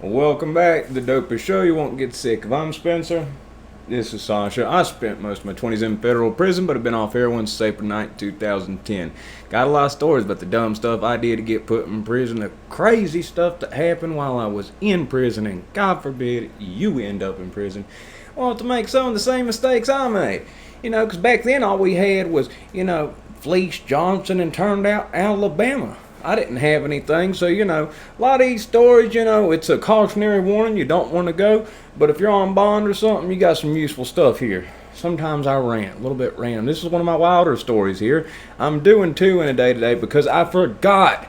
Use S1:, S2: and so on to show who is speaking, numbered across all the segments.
S1: Welcome back to the dopest show you won't get sick of. I'm Spencer. This is Sasha. I spent most of my 20s in federal prison, but have been off heroin since April 9th, 2010. Got a lot of stories about the dumb stuff I did to get put in prison, the crazy stuff that happened while I was in prison, and God forbid you end up in prison. Want to make some of the same mistakes I made. Because back then all we had was, Fleece Johnson and turned out Alabama. I didn't have anything, so a lot of these stories, it's a cautionary warning. You don't want to go, but if you're on bond or something, you got some useful stuff here. Sometimes I rant, a little bit random. This is one of my wilder stories here. I'm doing two in a day today because I forgot.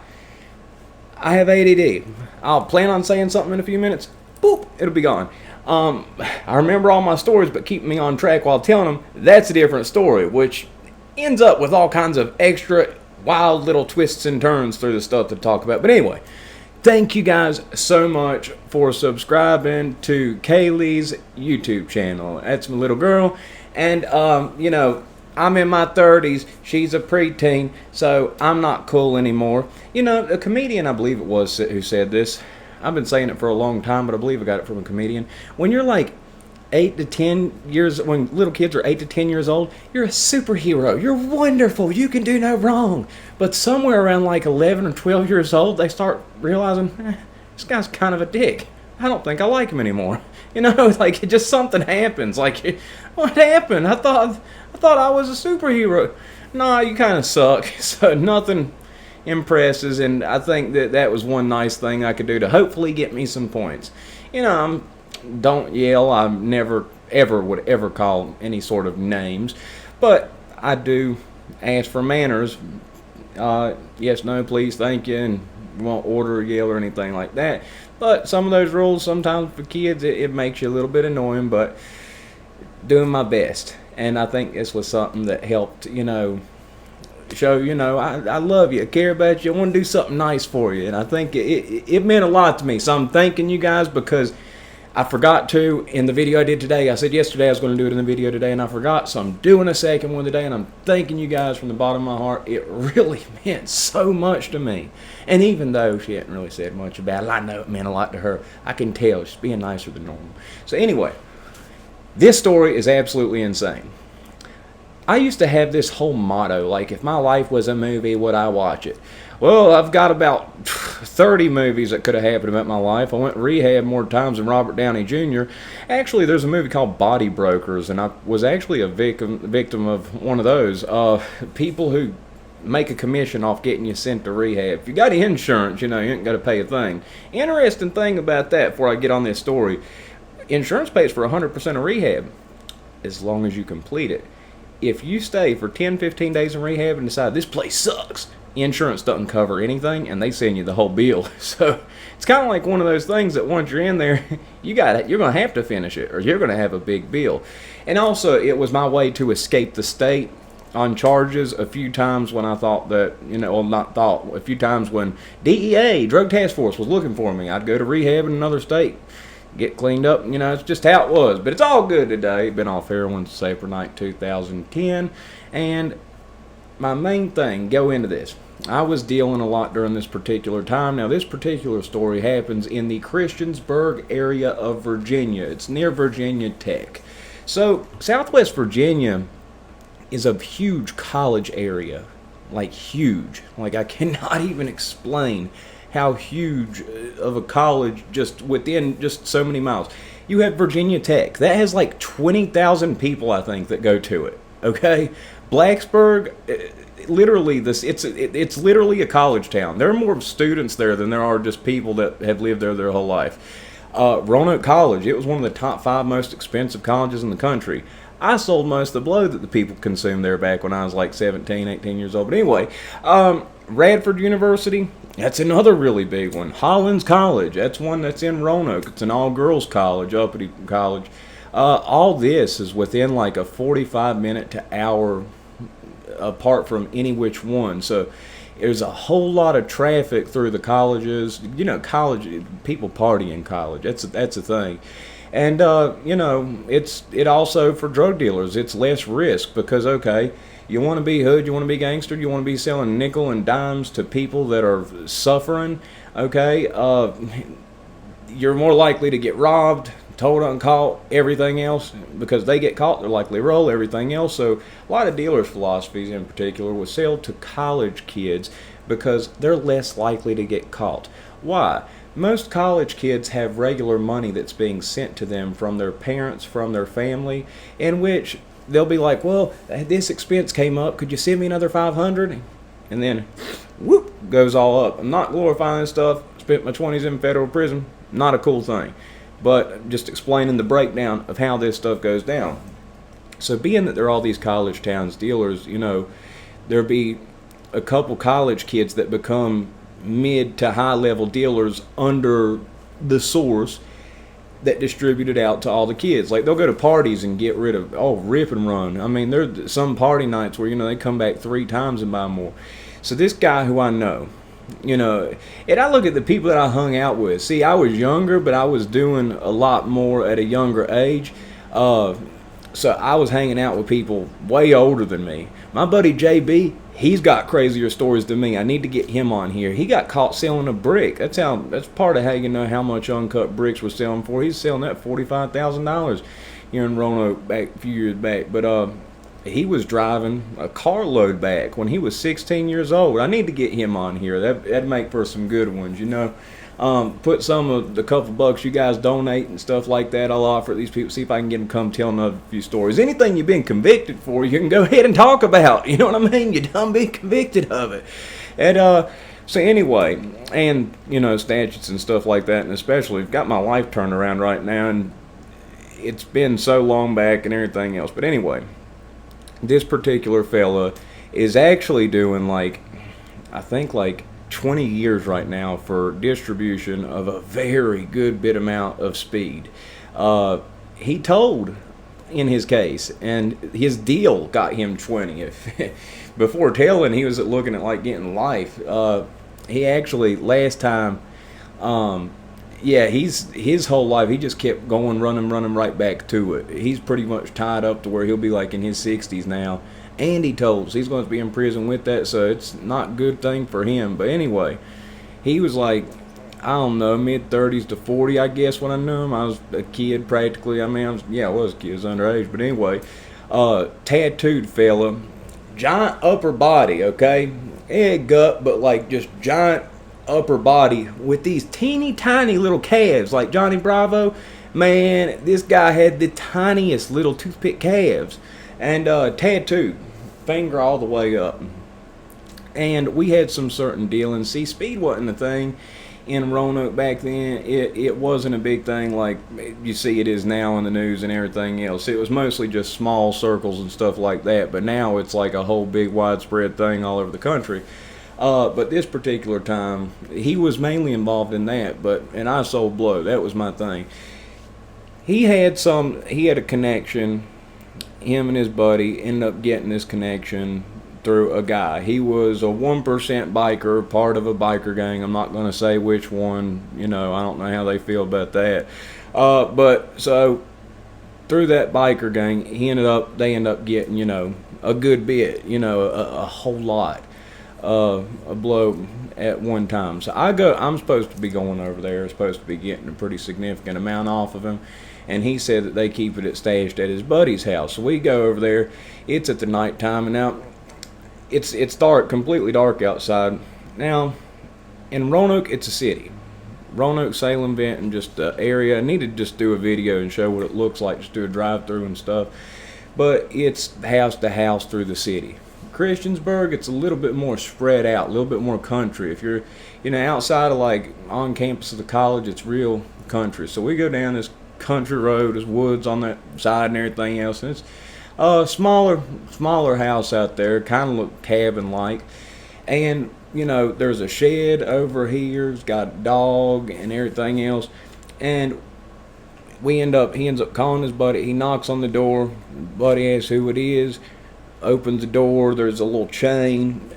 S1: I have ADD. I'll plan on saying something in a few minutes. Boop, it'll be gone. I remember all my stories, but keeping me on track while telling them, that's a different story, which ends up with all kinds of extra wild little twists and turns through the stuff to talk about. But anyway, thank you guys so much for subscribing to Kaylee's YouTube channel. That's my little girl. And, I'm in my 30s. She's a preteen, so I'm not cool anymore. A comedian, I believe it was, who said this. I've been saying it for a long time, but I believe I got it from a comedian. When you're like 8 to 10 years, when little kids are 8 to 10 years old, you're a superhero. You're wonderful. You can do no wrong. But somewhere around like 11 or 12 years old, they start realizing, this guy's kind of a dick. I don't think I like him anymore. Like it just something happens. Like, what happened? I thought I was a superhero. Nah, you kind of suck. So nothing impresses, and I think that was one nice thing I could do to hopefully get me some points. Don't yell. I never ever would ever call any sort of names, but I do ask for manners. Yes, no, please, thank you, and won't order, yell, or anything like that. But some of those rules, sometimes for kids, it makes you a little bit annoying, but doing my best. And I think this was something that helped, show, I love you, I care about you, I want to do something nice for you. And I think it meant a lot to me. So I'm thanking you guys because I forgot to in the video I did today. I said yesterday I was going to do it in the video today, and I forgot, so I'm doing a second one today, and I'm thanking you guys from the bottom of my heart. It really meant so much to me. And even though she hadn't really said much about it, I know it meant a lot to her. I can tell she's being nicer than normal. So anyway, this story is absolutely insane. I used to have this whole motto, like if my life was a movie, would I watch it? Well, I've got about 30 movies that could have happened about my life. I went to rehab more times than Robert Downey Jr. Actually, there's a movie called Body Brokers, and I was actually a victim of one of those. People who make a commission off getting you sent to rehab. If you got insurance, you ain't got to pay a thing. Interesting thing about that, before I get on this story, insurance pays for 100% of rehab, as long as you complete it. If you stay for 10, 15 days in rehab and decide this place sucks, insurance doesn't cover anything, and they send you the whole bill. So it's kind of like one of those things that once you're in there, you're going to have to finish it, or you're going to have a big bill. And also, it was my way to escape the state on charges a few times when I thought that, a few times when DEA, Drug Task Force, was looking for me. I'd go to rehab in another state, get cleaned up, it's just how it was. But it's all good today. Been off heroin since April 9th, 2010, and my main thing, go into this. I was dealing a lot during this particular time. Now, this particular story happens in the Christiansburg area of Virginia. It's near Virginia Tech. So, Southwest Virginia is a huge college area. Like, huge. Like, I cannot even explain how huge of a college just within just so many miles. You have Virginia Tech. That has like 20,000 people, I think, that go to it. Okay? Blacksburg, literally, it's literally a college town. There are more students there than there are just people that have lived there their whole life. Roanoke College, it was one of the top 5 most expensive colleges in the country. I sold most of the blow that the people consumed there back when I was like 17, 18 years old. But anyway, Radford University, that's another really big one. Hollins College, that's one that's in Roanoke. It's an all-girls college, uppity college. All this is within like a 45-minute to hour apart from any which one. So there's a whole lot of traffic through the colleges. College people party in college. That's a thing. And it also for drug dealers, it's less risk because you want to be hood, you want to be gangster, you want to be selling nickel and dimes to people that are suffering. you're more likely to get robbed, told uncaught, everything else, because they get caught, they're likely to roll everything else. So a lot of dealers' philosophies in particular will sell to college kids because they're less likely to get caught. Why? Most college kids have regular money that's being sent to them from their parents, from their family, in which they'll be like, well, this expense came up, could you send me another 500? And then, whoop, goes all up. I'm not glorifying this stuff. Spent my 20s in federal prison. Not a cool thing. But just explaining the breakdown of how this stuff goes down. So being that there are all these college towns dealers, there'll be a couple college kids that become mid to high level dealers under the source that distribute it out to all the kids. Like, they'll go to parties and get rid of, rip and run. I mean, there's some party nights where, they come back 3 times and buy more. So this guy who I know, and I look at the people that I hung out with. See, I was younger, but I was doing a lot more at a younger age. So I was hanging out with people way older than me. My buddy JB, he's got crazier stories than me. I need to get him on here. He got caught selling a brick. That's part of how you know how much uncut bricks was selling for. He's selling that $45,000 here in Roanoke back a few years back. But he was driving a carload back when he was 16 years old. I need to get him on here. That'd make for some good ones, Put some of the couple bucks you guys donate and stuff like that, I'll offer these people, see if I can get them to come tell another few stories. Anything you've been convicted for, you can go ahead and talk about. You know what I mean? You done been convicted of it. And so anyway, and statutes and stuff like that, and especially I've got my life turned around right now, and it's been so long back and everything else. But anyway, this particular fella is actually doing I think 20 years right now for distribution of a very good bit amount of speed. He told in his case, and his deal got him 20. Before telling, he was looking at getting life. He actually last time, his whole life he just kept going, running right back to it. He's pretty much tied up to where he'll be in his 60s now. And he told us he's going to be in prison with that, so it's not a good thing for him. But anyway, he was I don't know, mid-30s to 40, I guess, when I knew him. I was a kid practically. I mean, I was a kid, I was underage. But anyway, tattooed fella, giant upper body, okay? Head gut, but just giant upper body with these teeny tiny little calves, like Johnny Bravo. Man, this guy had the tiniest little toothpick calves. And tattooed, finger all the way up. And we had some certain dealings. See, speed wasn't a thing in Roanoke back then. It wasn't a big thing like you see it is now in the news and everything else. It was mostly just small circles and stuff like that. But now it's a whole big widespread thing all over the country. But this particular time, he was mainly involved in that. And I sold blow. That was my thing. He had a connection. Him and his buddy ended up getting this connection through a guy. He was a 1% biker, part of a biker gang. I'm not going to say which one. I don't know how they feel about that. But so through that biker gang, they ended up getting a good bit, a whole lot a blow at one time. So I'm supposed to be going over there, supposed to be getting a pretty significant amount off of him. And he said that they keep it stashed at his buddy's house. So we go over there. It's at the night time, and now it's dark, completely dark outside. Now, in Roanoke, it's a city. Roanoke, Salem, Benton, just the area. I need to just do a video and show what it looks like, just do a drive-through and stuff. But it's house to house through the city. Christiansburg, it's a little bit more spread out, a little bit more country. If you're, outside of on campus of the college, it's real country. So we go down this country road, there's woods on that side and everything else, and it's a smaller house out there, kind of look cabin like. And there's a shed over here, it's got a dog and everything else. And he ends up calling his buddy. He knocks on the door, buddy asks who it is, opens the door, there's a little chain,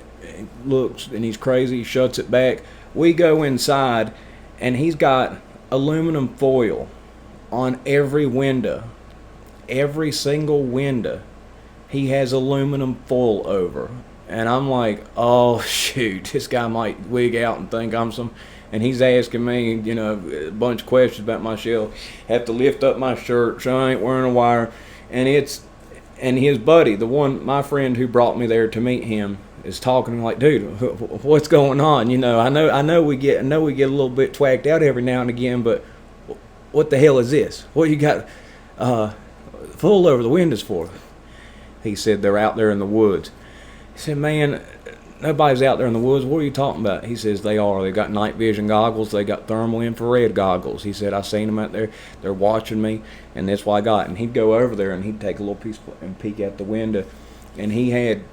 S1: looks, and he's crazy, he shuts it back. We go inside, and he's got aluminum foil on every window. Every single window he has aluminum foil over. And I'm like, oh shoot, this guy might wig out and think I'm some and he's asking me, a bunch of questions about my shelf. Have to lift up my shirt so I ain't wearing a wire, and his buddy, my friend who brought me there to meet him, is talking like, dude, what's going on? I know we get a little bit twacked out every now and again, but what the hell is this? What you got full over the windows for? He said they're out there in the woods. He said, man, nobody's out there in the woods. What are you talking about? He says they are. They got night vision goggles. They got thermal infrared goggles. He said, I seen them out there. They're watching me, and that's what I got. And he'd go over there, and he'd take a little piece and peek out the window. And he had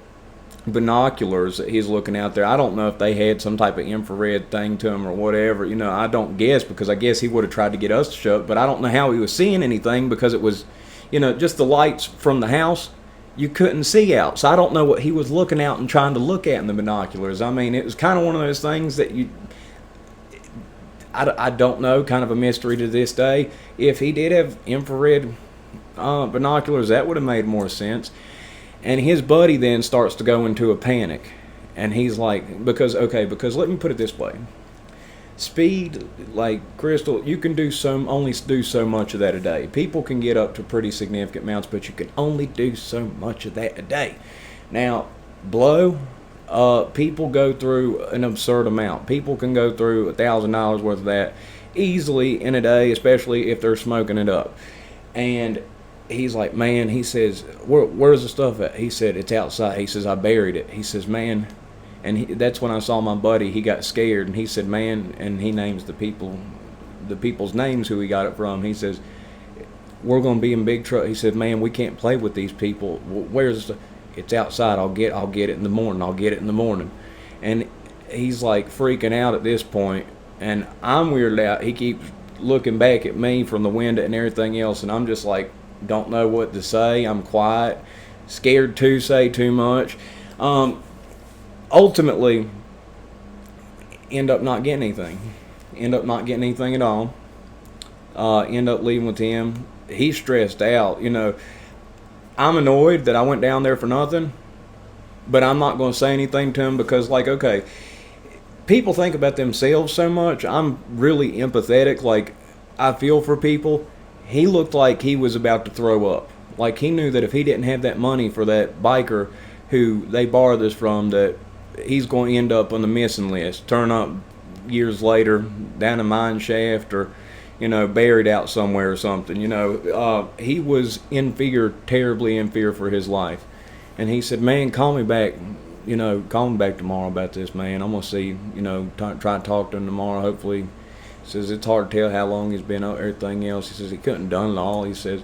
S1: binoculars that he's looking out there. I don't know if they had some type of infrared thing to him or whatever. I don't guess, because I guess he would have tried to get us to shut. But I don't know how he was seeing anything, because it was, just the lights from the house. You couldn't see out. So I don't know what he was looking out and trying to look at in the binoculars. I mean, it was kind of one of those things that I don't know, kind of a mystery to this day. If he did have infrared binoculars, that would have made more sense. And his buddy then starts to go into a panic. And he's like, because let me put it this way. Speed, like Crystal, you can only do so much of that a day. People can get up to pretty significant amounts, but you can only do so much of that a day. Now, blow, people go through an absurd amount. People can go through $1,000 worth of that easily in a day, especially if they're smoking it up. And he's like, man, he says, where's the stuff at? He said, it's outside. He says, I buried it. He says, man. And that's when I saw my buddy. He got scared, and he said, man, and he names the people's names who he got it from. He says, we're going to be in big trouble. He said, man, we can't play with these people. Where's the stuff? It's outside. I'll get it in the morning. I'll get it in the morning. And he's like freaking out at this point, and I'm weirded out. He keeps looking back at me from the window and everything else, and I'm just like, don't know what to say. I'm quiet, scared to say too much. Ultimately, end up not getting anything. End up not getting anything at all. End up leaving with him. He's stressed out. I'm annoyed that I went down there for nothing, but I'm not going to say anything to him because, like, okay, people think about themselves so much. I'm really empathetic. Like, I feel for people. He looked like he was about to throw up. Like, he knew that if he didn't have that money for that biker who they borrowed this from, that he's going to end up on the missing list, turn up years later down a mine shaft, or buried out somewhere or something. He was in fear, terribly in fear for his life. And he said, man, call me back tomorrow about this, man. I'm going to see, try to talk to him tomorrow, hopefully. He says it's hard to tell how long he's been out, everything else. He says he couldn't have done it all. He says,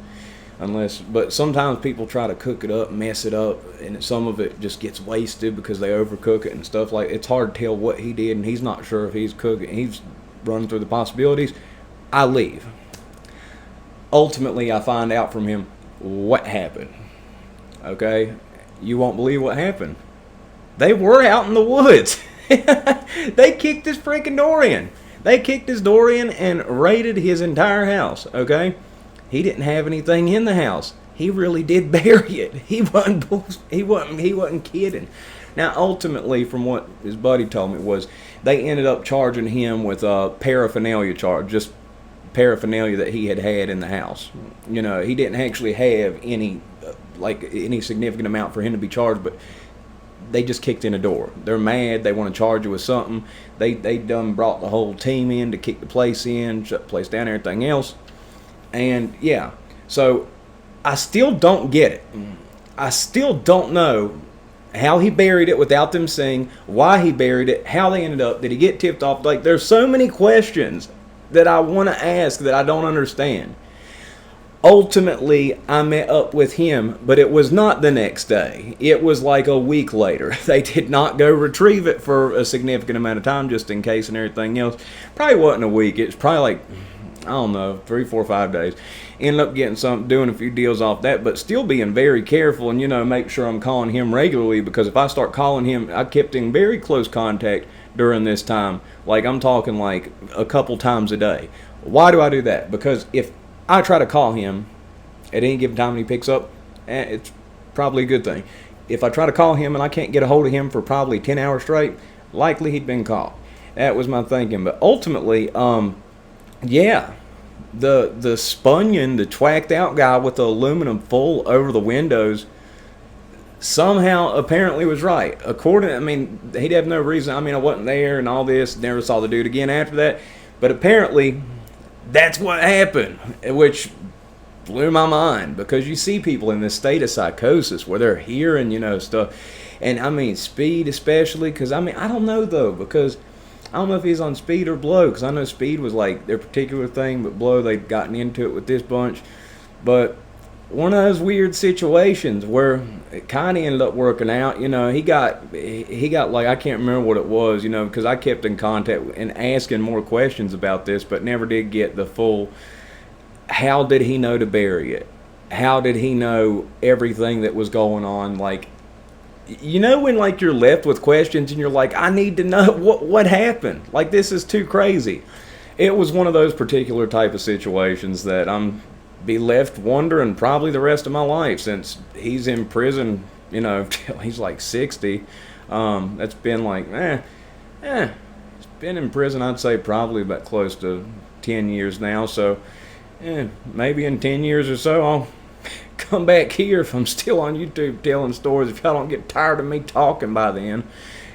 S1: but sometimes people try to cook it up, mess it up, and some of it just gets wasted because they overcook it and stuff. Like, it's hard to tell what he did, and he's not sure if he's cooking. He's running through the possibilities. I leave. Ultimately, I find out from him what happened. Okay? You won't believe what happened. They were out in the woods. They kicked his freaking door in. They kicked his door in and raided his entire house. Okay? He didn't have anything in the house. He really did bury it. He wasn't kidding. Now, ultimately, from what his buddy told me, was they ended up charging him with a paraphernalia charge, just paraphernalia that he had in the house. He didn't actually have any significant amount for him to be charged, but they just kicked in a door. They're mad. They want to charge you with something. They done brought the whole team in to kick the place in, shut the place down, everything else. And yeah, so I still don't get it. I still don't know how he buried it without them seeing, why he buried it, how they ended up, did he get tipped off? Like, there's so many questions that I want to ask that I don't understand. Ultimately, I met up with him, but it was not the next day. It was like a week later. They did not go retrieve it for a significant amount of time, just in case and everything else. Probably wasn't a week. It's probably like, I don't know, 3, 4, 5 days. Ended up getting something, doing a few deals off that, but still being very careful and, make sure I'm calling him regularly, because if I start calling him, I kept in very close contact during this time. Like, I'm talking like a couple times a day. Why do I do that? Because if I try to call him at any given time and he picks up, it's probably a good thing. If I try to call him and I can't get a hold of him for probably 10 hours straight, likely he'd been caught. That was my thinking. But ultimately, yeah, the Spunion, the twacked out guy with the aluminum foil over the windows, somehow apparently was right. According, I mean, he'd have no reason. I mean, I wasn't there and all this. Never saw the dude again after that. But apparently, that's what happened, which blew my mind, because you see people in this state of psychosis where they're hearing, stuff. And I mean, speed especially, because I mean, I don't know though, because I don't know if he's on speed or blow, because I know speed was like their particular thing, but blow, they'd gotten into it with this bunch. But one of those weird situations where it kind of ended up working out. He got like, I can't remember what it was, because I kept in contact and asking more questions about this, but never did get the full. How did he know to bury it? How did he know everything that was going on? Like, when like you're left with questions and you're like, I need to know what happened. Like, this is too crazy. It was one of those particular type of situations that I'm be left wondering probably the rest of my life, since he's in prison, till he's like 60. That's been like, he's been in prison, I'd say probably about close to 10 years now. So, maybe in 10 years or so, I'll come back here if I'm still on YouTube telling stories, if y'all don't get tired of me talking by then.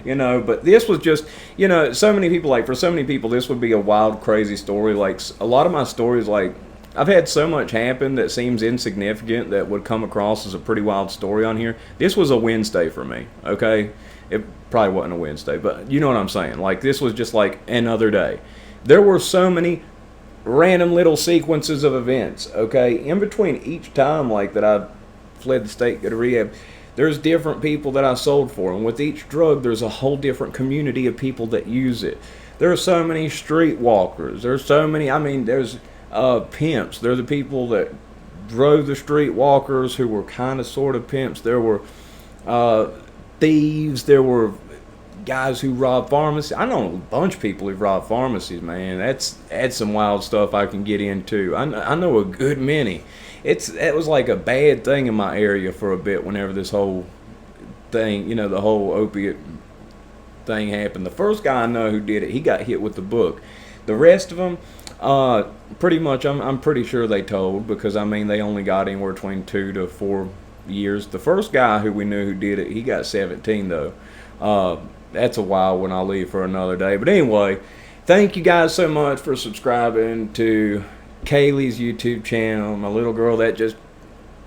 S1: But this was just, so many people, like, for so many people, this would be a wild, crazy story. Like, a lot of my stories, like, I've had so much happen that seems insignificant that would come across as a pretty wild story on here. This was a Wednesday for me, okay? It probably wasn't a Wednesday, but you know what I'm saying. Like, this was just like another day. There were so many random little sequences of events, okay? In between each time, like, that I fled the state, go to rehab, there's different people that I sold for. And with each drug, there's a whole different community of people that use it. There are so many street walkers. There's so many, there's pimps. They're the people that drove the street walkers who were kind of sort of pimps. There were thieves. There were guys who robbed pharmacies. I know a bunch of people who've robbed pharmacies, man. That's some wild stuff I can get into. I know a good many. It was like a bad thing in my area for a bit whenever this whole thing, the whole opiate thing happened. The first guy I know who did it, he got hit with the book. The rest of them, pretty much, I'm pretty sure they told, because they only got anywhere between 2 to 4 years. The first guy who we knew who did it, he got 17 though. That's a wild one. I'll leave for another day. But anyway, thank you guys so much for subscribing to Kaylee's YouTube channel. My little girl, that just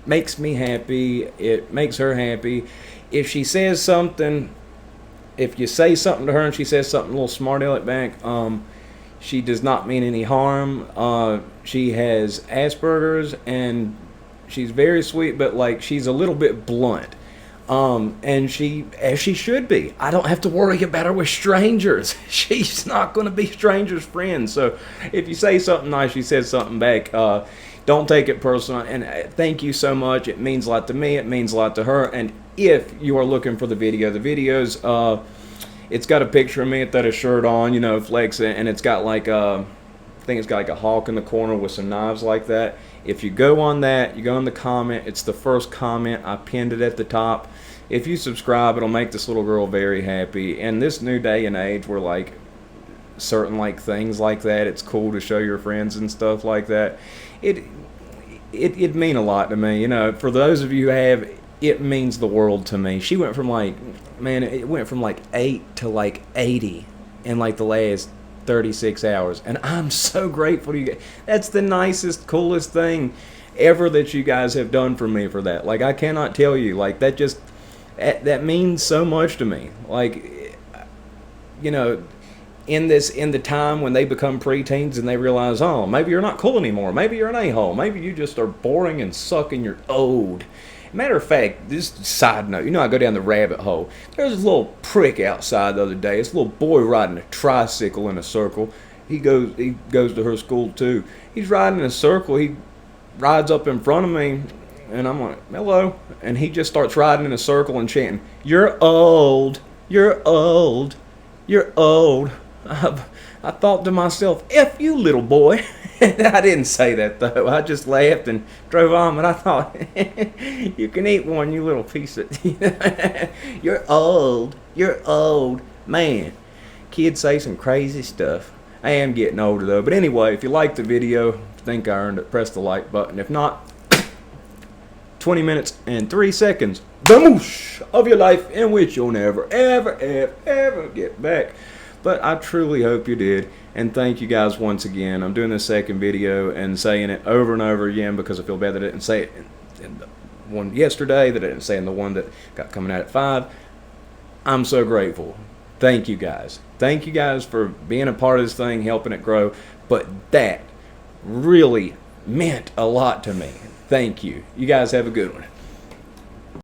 S1: makes me happy. It makes her happy. If she says something, if you say something to her and she says something a little smart aleck back, she does not mean any harm. She has Asperger's, and she's very sweet, but like, she's a little bit blunt. And as she should be. I don't have to worry about her with strangers. She's not going to be strangers' friends. So if you say something nice, she says something back. Don't take it personal. And thank you so much. It means a lot to me. It means a lot to her. And if you are looking for the video's, it's got a picture of me without a shirt on, flexing, and it's got like I think it's got like a hawk in the corner with some knives like that. If you go on that, you go in the comment, it's the first comment. I pinned it at the top. If you subscribe, it'll make this little girl very happy. And this new day and age where like certain like things like that, it's cool to show your friends and stuff like that. It'd mean a lot to me. For those of you who have, it means the world to me. She went from like, man, it went from like 8 to like 80 in like the last 36 hours, and I'm so grateful to you guys. That's the nicest, coolest thing ever that you guys have done for me for that. Like, I cannot tell you, like, that means so much to me. Like, in the time when they become preteens and they realize, oh, maybe you're not cool anymore, maybe you're an a-hole, maybe you just are boring and suck and you're old. Matter of fact, this side note, I go down the rabbit hole. There's this little prick outside the other day. This little boy riding a tricycle in a circle. He goes to her school too. He's riding in a circle. He rides up in front of me, and I'm like, hello. And he just starts riding in a circle and chanting, "You're old. You're old. You're old." I thought to myself, F you, little boy. I didn't say that, though. I just laughed and drove on, but I thought, you can eat one, you little piece of... You're old. You're old. Man, kids say some crazy stuff. I am getting older though. But anyway, if you liked the video, think I earned it, press the like button. If not, 20 minutes and 3 seconds, the moosh of your life in which you'll never, ever, ever, ever get back. But I truly hope you did. And thank you guys once again. I'm doing this second video and saying it over and over again because I feel bad that I didn't say it in the one yesterday, that I didn't say in the one that got coming out at 5. I'm so grateful. Thank you guys. Thank you guys for being a part of this thing, helping it grow. But that really meant a lot to me. Thank you. You guys have a good one.